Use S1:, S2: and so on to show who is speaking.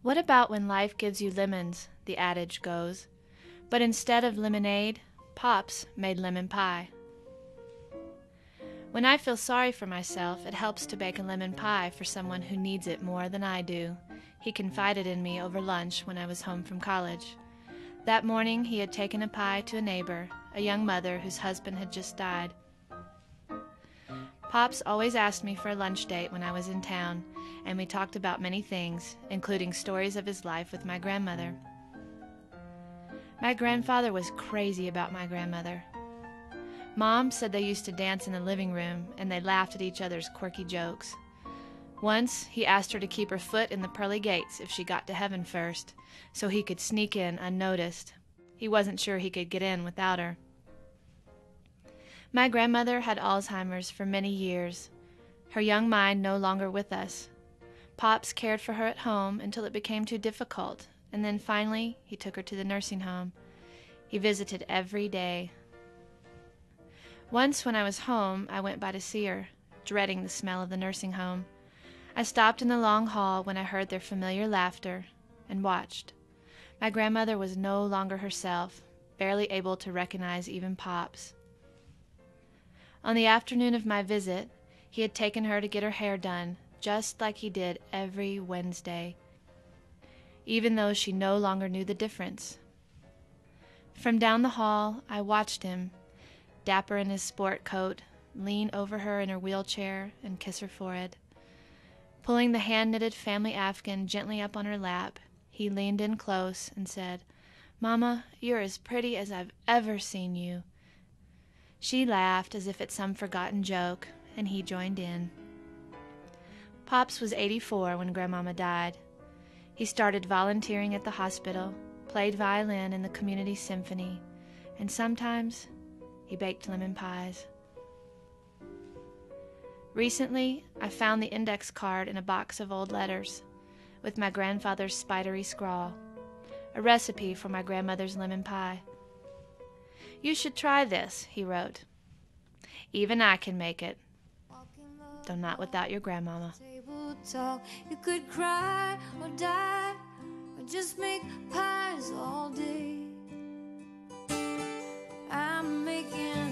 S1: What about when life gives you lemons, the adage goes, but instead of lemonade, Pops made lemon pie. When I feel sorry for myself, it helps to bake a lemon pie for someone who needs it more than I do. He confided in me over lunch when I was home from college. That morning, he had taken a pie to a neighbor, a young mother whose husband had just died. Pops always asked me for a lunch date when I was in town, and we talked about many things, including stories of his life with my grandmother. My grandfather was crazy about my grandmother. Mom said they used to dance in the living room, and they laughed at each other's quirky jokes. Once, he asked her to keep her foot in the pearly gates if she got to heaven first, so he could sneak in unnoticed. He wasn't sure he could get in without her. My grandmother had Alzheimer's for many years, her young mind no longer with us. Pops cared for her at home until it became too difficult, and then finally he took her to the nursing home. He visited every day. Once when I was home, I went by to see her, dreading the smell of the nursing home. I stopped in the long hall when I heard their familiar laughter and watched. My grandmother was no longer herself, barely able to recognize even Pops. On the afternoon of my visit, he had taken her to get her hair done, just like he did every Wednesday, even though she no longer knew the difference. From down the hall, I watched him, dapper in his sport coat, lean over her in her wheelchair and kiss her forehead. Pulling the hand-knitted family afghan gently up on her lap, he leaned in close and said, "Mama, you're as pretty as I've ever seen you." She laughed as if at some forgotten joke, and he joined in. Pops was 84 when Grandmama died. He started volunteering at the hospital, played violin in the community symphony, and sometimes he baked lemon pies. Recently, I found the index card in a box of old letters with my grandfather's spidery scrawl, a recipe for my grandmother's lemon pie. "You should try this," he wrote. "Even I can make it, though not without your grandmama."
S2: You could cry or die or just make pies all day. I'm making